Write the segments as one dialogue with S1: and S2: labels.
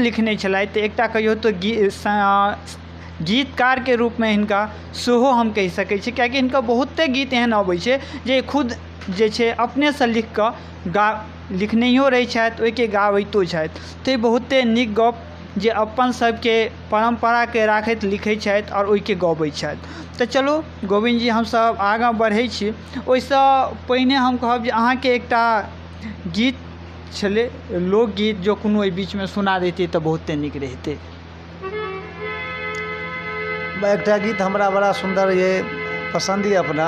S1: लिखने छलथि एकटा कहियो तो गीतकार के रूप में हिनका सेहो हम कहि सकै छी, कियाकि हिनका बहुते गीत एहन अबै छै जे खुद जे छै अपने से लिख कऽ लिखनैयो रहै छथि, ओहिके गाबैतो छथि। तऽ बहुते नीक गप जे अपन सबके परम्परा के राखैत लिखै छथि और ओहिके गबै छथि। तऽ चलू गोविंद जी हमसब आगाँ बढ़ै छी। ओहिसँ पहिने हम कहब जे अहाँके एकटा गीत छलै लोकगीत, जो कोनो एहि बीचमे सुना दैतियै तऽ बहुते नीक रहितै।
S2: एकटा गीत हमरा बड़ा सुंदर ये पसंद ये अपना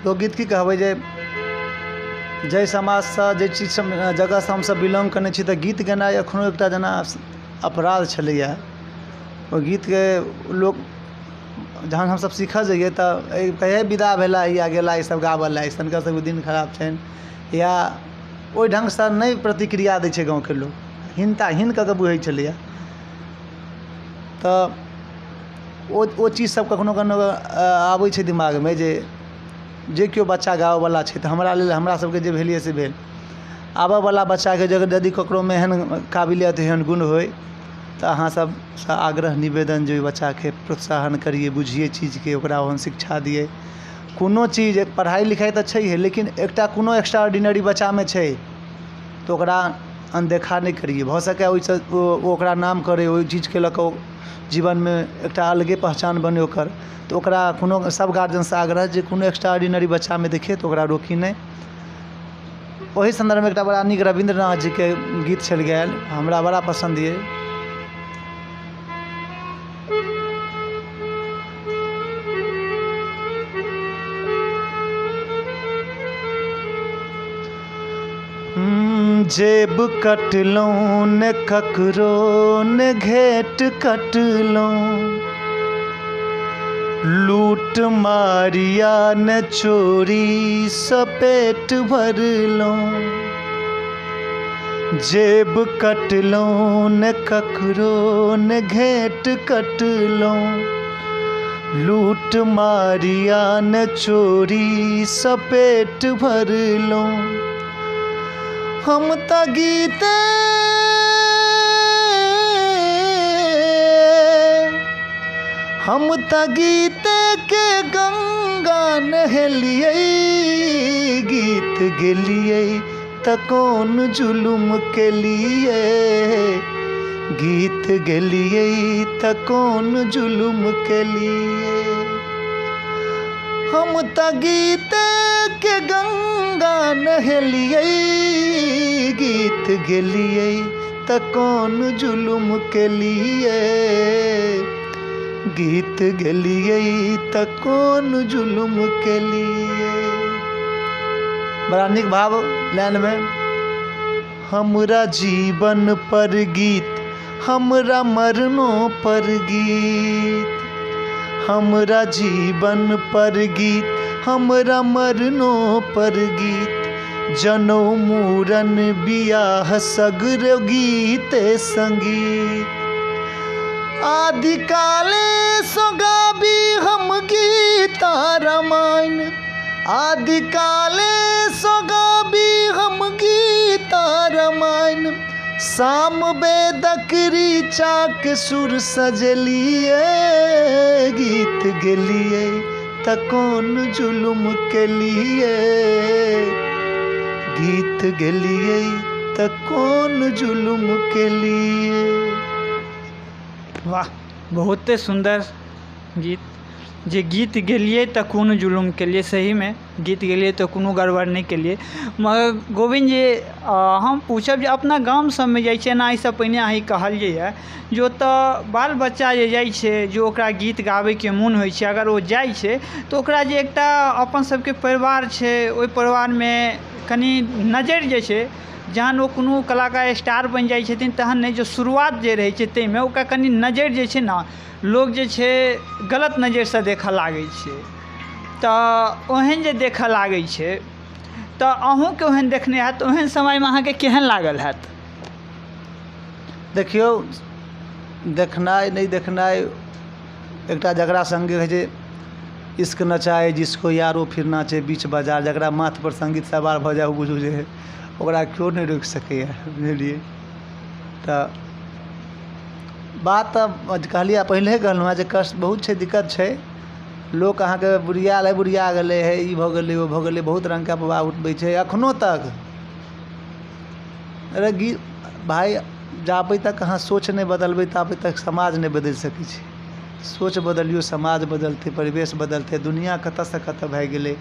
S2: लोकगीत की कहबै जे जै समाजसँ जे चीज जगहसँ हमसब बिलोंग करने छी तऽ गीत गेनाइ एखनो एकटा जेना अपराध छलैए। ओ गीतके लोक जहन हमसब सीखऽ जाइए तऽ कहिए विदा भेला या गेला ईसब गाबऽ ला, ईसनका सबके दिन खराब छनि या ओहि ढङ्गसँ नहि प्रतिक्रिया दै छै गाँवके लोक, हीन कऽ के बुझै छलैए। तऽ ओ चीज सब कखनो आबै छै दिमागमे जे केओ बच्चा गाबैवला छै तऽ हमरा लेल हमरा सबके जे भेलिए से भेल। आबऽवला बच्चाके यदि ककरोमे एहन काबिलियत एहन गुण होइ तऽ अहाँ सबसँ आग्रह निवेदन जे ओहि बच्चाके प्रोत्साहन करिए, बुझिए चीजके, ओकरा ओहन शिक्षा दिए। कोनो चीज पढ़ाई लिखाई तऽ छैहे, लेकिन एकटा कोनो एक्स्ट्रा ऑर्डिनरी बच्चामे छै तऽ ओकरा अनदेखा नहीं करिए। भऽ सकै ओहिसँ ओकरा नाम करे, ओहि चीजके लऽ कऽ जीवनमे एकटा अलगे पहचान बने ओकर। तऽ ओकरा कोनो सब गार्जियनसँ आग्रह जे कोनो एक्स्ट्रा ऑर्डिनरी बच्चामे देखिए तऽ ओकरा रोकी नहीं। ओही संदर्भमे एकटा बड़ा नीक रविंद्रनाथ जीके गीत छल गायल, हमरा बड़ा पसंद ये। जेब कटलौं ने ककरो ने घेट कटलौं, लूट मारिया ने चोरी सपेट भरलौं। जेब कटलौं ने ककरो ने घेट कटलौं, लूट मारिया ने चोरी सपेट भरलौं। हम त गीते के गंगा नहेलियै, गीत गेलियै त कौन जुलुम केलियै, गीत गेलियै त कौन जुलुम केलियै। हम त गीते के गंगा नहेलियै, गीत गेलियै त कौन जुलुम केलियै, गीत गेलियै त कौन जुलुम केलियै। बड़ा नीक भाव लाइन में। हमरा जीवन पर गीत, हमरा मरनो पर गीत, हमरा जीवन पर गीत, हमरा मरनो पर गीत। जनौ मूरन बियाह सगरो गीते संगीत। आदि काले सो गाबी हम गीता रामायण, आदि काले सो गाबी हम गीता रामायण। साम वेदक ऋचा के सुर सजलिए, गीत गेलिए त कौन जुलुम केलिए, गीत गेलिए त कौन जुलुम केलिए।
S1: वाह, बहुते सुंदर गीत। जे गीत गेलिए त कोनो जुलुम केलिए, सही में गीत गेलिए तो कोनो गड़बड़ नहीं केलिए। मगर गोविंद जी हम पूछब जे अपना गाम सबमे जाइ छै ना, एहिसँ पहिने अहाँ कहलिए जे ओतऽ बाल बच्चा जे जाइ छै, जो ओकरा गीत गाबैके मोन होइ छै, अगर ओ जाइ छै तऽ ओकरा जे एकटा अपन सबके परिवार छै, ओहि परिवारमे कनि नजरि जे छै, जहन ओ कोनो कलाकार स्टार बनि जाइ छथिन तहन नहि, जो शुरुआत जे रहै छै ताहिमे ओकरा कनि नजरि जे छै ने, लोक जे छै गलत नजरिसँ देखऽ लागै छै। तऽ ओहन जे देखऽ लागै छै तऽ अहूँके ओहन देखने हैत, ओहन समयमे अहाँके केहन लागल हैत?
S2: देखियौ, देखनाइ नहीं देखनाइ एकटा जकरा संगे है जे इश्क नचाए जिसको यारो फिर नाचे बीच बाजार, जकरा माथ पर संगीत सवार भऽ जाए बुझू जे ओकरा केओ नहीं रोकि सकैए, बुझलिए। तऽ बात तऽ कहलिए पहिले कहलहुँ हँ जे कष्ट बहुत छै, दिक्कत छै। लोक अहाँके बुढ़िया गेलै है, ई भऽ गेलै ओ भऽ गेलै, बहुत रङ्गके अफवाह उठबै छै एखनो तक। अरे भाइ जाबै तक अहाँ सोच नहि बदलबै ताबे तक समाज नहि बदलि सकै छै। सोच बदलियौ, समाज बदलतै, परिवेश बदलतै। दुनिया कतऽसँ कतऽ भए गेलै।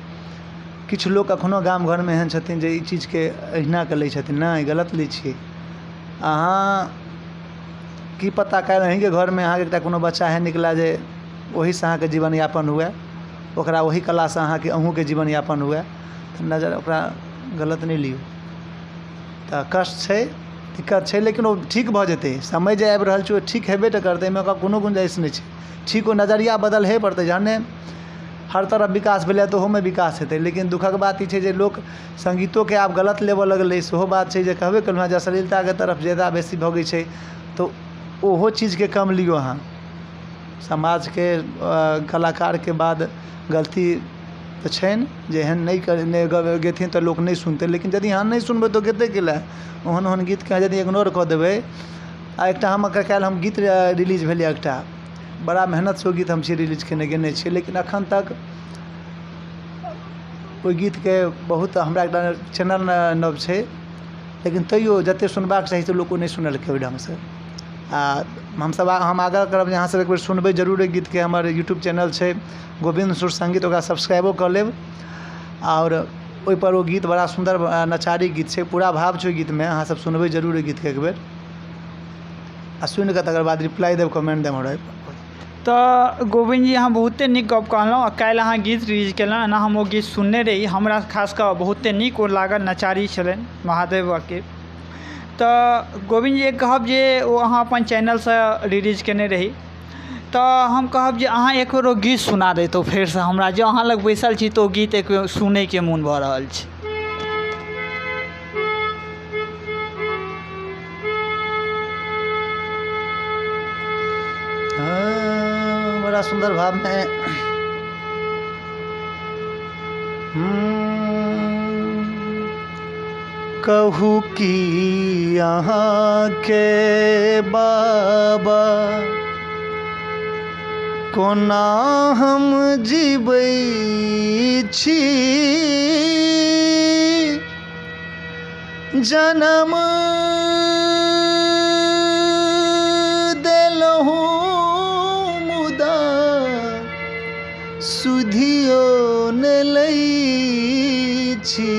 S2: किछु लोक एखनो गाम घरमे एहन छथिन जे ई चीजके अहिनाके लै छथिन। नहि, गलत लै छियै अहाँ। की पता काल्हि अहीँके घरमे अहाँके एकटा कोनो बच्चा एहन निकलै जे ओहीसँ अहाँके जीवन यापन हुए, ओकरा ओही कलासँ अहाँके अहूँके जीवन यापन हुए। तऽ नजर ओकरा गलत नहि लियौ। तऽ कष्ट छै, दिक्कत छै, लेकिन ओ ठीक भऽ जेतै। समय जे आबि रहल छै ओ ठीक हेबे टा करतै, एहिमे ओकरा कोनो गुंजाइश नहि छै। ठीक ओ नजरिया बदलहे पड़तै। जहने हर तरफ विकास भेलै तऽ ओहोमे विकास हेतै। लेकिन दुखक बात ई छै जे लोक संगीतोके आब गलत लेबऽ लगलै। सेहो बात छै जे कहबे केलहुँ हँ जे अश्लीलताके तरफ ज्यादा बेसी भगै छै। तऽ ओहो चीजके कम लियौ अहाँ। समाजके कलाकारके बाद गलती तऽ छनि जे एहन नहि गेथिन तऽ लोक नहि सुनतै। लेकिन यदि अहाँ नहि सुनबै तऽ गेतै कैला? ओहन ओहन गीतके यदि इग्नोर कऽ देबै। आ एकटा हम काल्हि हम गीत रिलीज भेलै एकटा, बड़ा मेहनतसँ ओ गीत हम छी रिलीज गेने छियै। लेकिन एखन तक ओहि गीतके बहुत हमरा एकटा चैनल नव छै, लेकिन तैयो जतेक सुनबाक चाही से लोक ओ नहि सुनलकै ओहि ढङ्गसँ। आ हम आगाँ करब जे अहाँसब एकबेर सुनबै जरूर एहि गीतके। हमर यूट्यूब चैनल छै गोविन्द सुर संगीत, ओकरा सब्सक्राइबो कऽ लेब। आओर ओहिपर ओ गीत बड़ा सुन्दर नचारी गीत छै, पूरा भाव छै ओहि गीतमे। अहाँसब सुनबै जरूर ओहि गीतके एकबेर, आ सुनिकऽ तकर बाद रिप्लाई देब, कमेन्ट देब हमरा।
S1: तऽ गोविन्द जी अहाँ बहुते नीक गप कहलहुँ। काल्हि अहाँ गीत रिलीज केलहुँ, एना हम ओ गीत सुनने रही। हमरा खास कऽ बहुते नीक ओ लागल, नचारी छलनि महादेव बाबाके। तऽ गोविन्द जी कहब जे ओ अहाँ अपन चैनलसँ रिलीज केने रही, तऽ हम कहब जे अहाँ एक बेर ओ गीत सुना दैतहुँ फेरसँ हमरा। जे अहाँ लग बैसल छी तऽ ओ गीत एक बेर सुनैके मोन भऽ रहल छै।
S2: बड़ा सुंदर भाव में कहू कि यहाँ के बाबा कोना हम जीबै छी, जन्म देलहुँ मुदा सुधियो ने लै छी।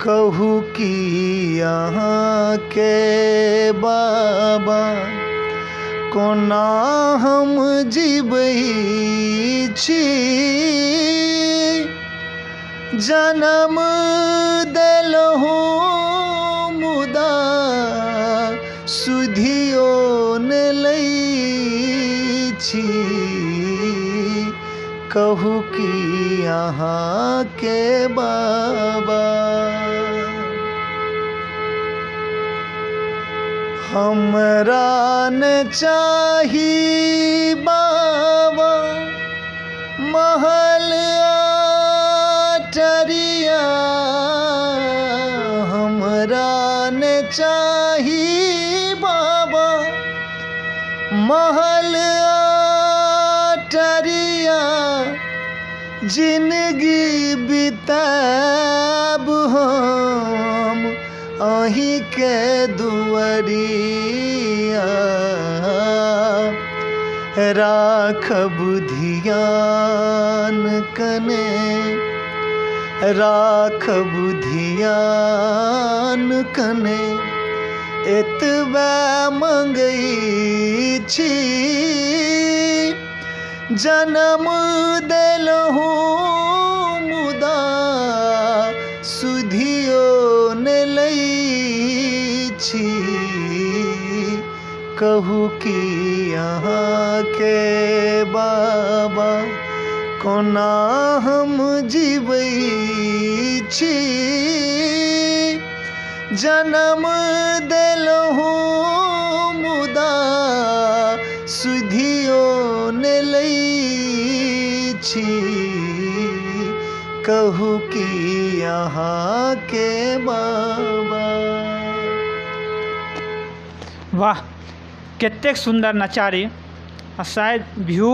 S2: कहू कि यहाँ के बाबा कोना हम जीबै छी, जन्म देलहुँ मुदा सुधियो ने लै छी। कहू कि यहाँ के बाबा हमरा न चाही बाबा महल अटरिया, हमरा न चाही बाबा महल अटरिया, जिंदगी बिताब हम अहीं के दुआरिया। राखब धियान कने, राखब धियान कने, एतबा मंगै छी, जन्म देलहुँ मुदा सुधियो ने लै छी। कहू कि यहाँ के बाबा कोना हम जीबै छी, जन्म देलहुँ मुदा सुधियो ने लै छी। कहू कि यहाँ के बाबा।
S1: वाह कतेक सुंदर नचारी आ शायद व्यू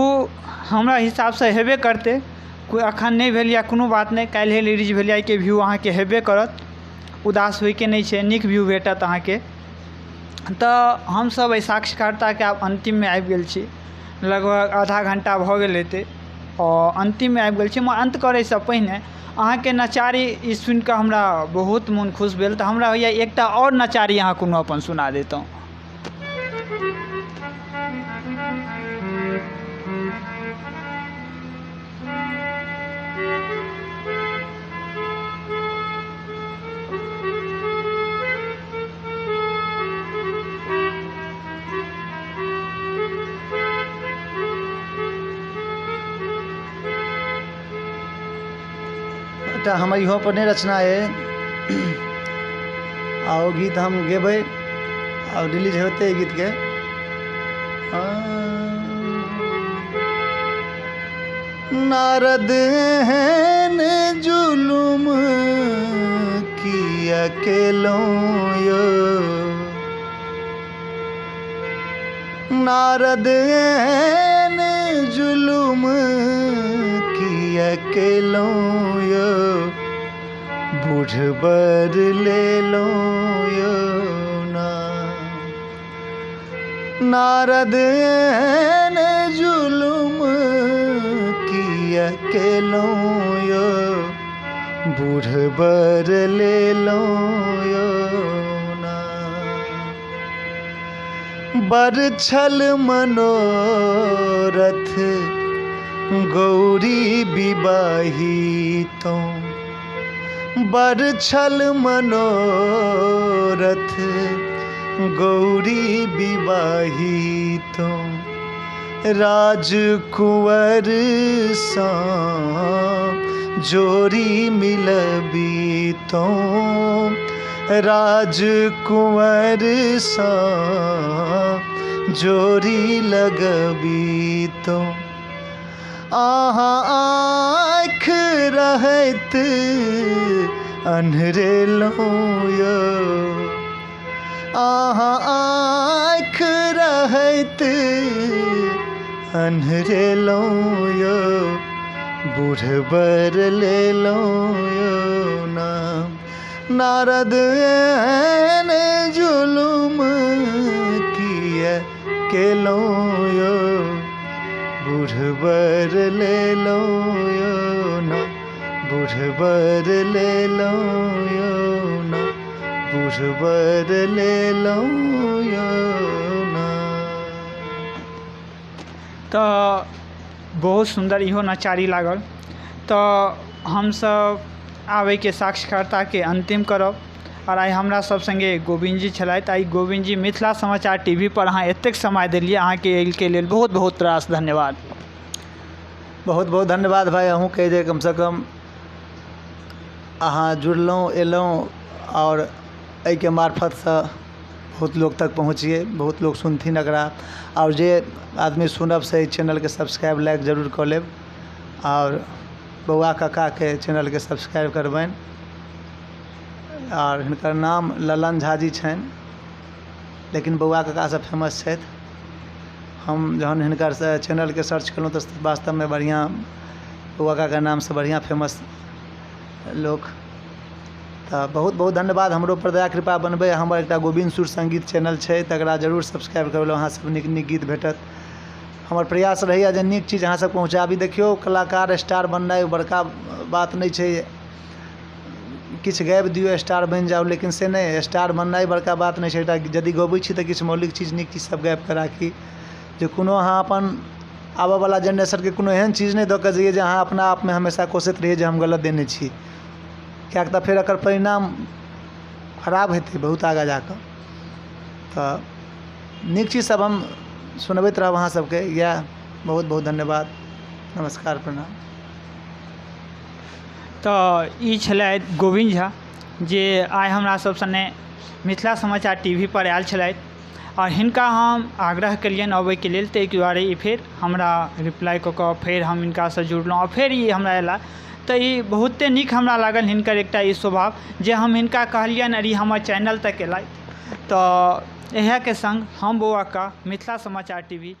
S1: हमरा हिसाब से हेबे करते कोई अखन नहीं भेल या कोनो बात नहीं काल्हि रिलीज भेल या के व्यू अहाँके हेबे करत उदास होइके नहीं छै नीक व्यू भेटत अहाँके। तऽ हमसब एहि साक्षात्कारताके आब अंतिममे आबि गेल छी लगभग आधा घंटा भऽ गेल हेतै और अंतिममे आबि गेल छी। मगर अंत करैसँ पहिने अहाँके नचारी ई सुनि कऽ हमरा बहुत मोन खुश भेल तऽ हमरा होइए एकटा और नचारी अहाँ कोनो अपन सुना देतहुँ।
S2: एकटा हमर इहो पर नहीं रचना है आ ओ गीत हम गेबै और रिलीज होते है गीत के नारद हैं जुलुम किया अकेलों यो नारद हैं जुलुम किया अकेलों यो बूढ़ बर ले लो यो ना नारद ने जुलुम किया अकेलों यो बूढ़ बर ले लो यो ना बर छल मनोरथ गौरी विवाही तो बर छल मनोरथ गौरी विवाही तो राजकुंवर सा जोरी मिलबी तो राजकुंवर सा जोरी लगबी तो आहा आँख रहत अन्हरे लो यो आहा आँख रहत अन्हरे लो यो बूढ़ बर ले लो यो ना नारद ने जुलुम किया के लो यो बूढ़ बर ले लो यो ना बूढ़ बर ले लो यो ना बूढ़ बर ले लो यो ना।
S1: तो बहुत सुंदर इहो नचारी लागल। तो हमसब आबैके साक्षात्कारताके अंतिम करब और आइ हमरा सब संगे गोविंद जी छलथि। आइ गोविंद जी मिथिला समाचार टीवी पर अहाँ एतेक समय देलिए अहाँके एहिके लेल बहुत बहुत तरहसँ धन्यवाद।
S2: बहुत बहुत धन्यवाद भाई अहूँके जे कम से कम अहाँ जुड़लहुँ एलहुँ और एहिके मार्फतसँ बहुत लोग तक पहुँचिए बहुत लोग सुनथिन एकरा और जे आदमी सुनब से चैनल के सब्सक्राइब लाइक जरूर कऽ लेब और बौआ काका के चैनल के सब्सक्राइब करबनि और हिनकर नाम ललन झा जी छनि लेकिन बौआ काका से फेमस छथि। हम जहन हिनकर चैनल के सर्च केलहुँ तऽ वास्तव में बढ़िया बौआ काका नाम से बढ़िया फेमस लोक। तो बहुत बहुत धन्यवाद हमरो पर दया कृपा बनबे। हमर एकटा गोविंद सुर संगीत चैनल है तकरा जरूर सब्सक्राइब करबै अहाँ सब नीक नीक गीत भेटत। हमर प्रयास रहैया जे नीक चीज अहाँ सब पहुँचाबी। देखियो कलाकार स्टार बननाइ बड़का बात नहीं छै किछु गाबि दियौ स्टार बनि जाओ लेकिन से नहीं स्टार बननाइ बड़का बात नहीं छै। यदि गबै छी तऽ किछु मौलिक चीज नीक चीज सब गाबि कऽ राखी जे कोनो अहाँ अपन आबऽवला जेनरेशनके कोनो एहन चीज नहीं दऽ कऽ जइए जे अहाँ अपना आपमे हमेशा कोसैत रहिए जे हम गलत देने छी किएक तऽ फेर एकर परिणाम खराब हेतै बहुत आगाँ जाकऽ। तऽ नीक चीज सब हम सुनबैत रहब अहाँ सबके। इएह बहुत बहुत धन्यवाद नमस्कार प्रणाम।
S1: तो ई छलथि गोविंद झा जे आइ हमरा सब सने मिथिला समाचार टीवी पर आयल छलथि और हिनका हम आग्रह केलियनि अबैके लेल ताहि दुआरे ई फेर हमरा रिप्लाई कऽ कऽ फेर हम हिनकासँ जुड़लहुँ और फेर ई हमरा अयला तऽ ई बहुते नीक हमरा लागल हिनकर एकटा ई स्वभाव जे हम हिनका कहलियनि अरे हमर चैनल तक अयलथि तो यह के संग हम बौआ का मिथिला समाचार टीवी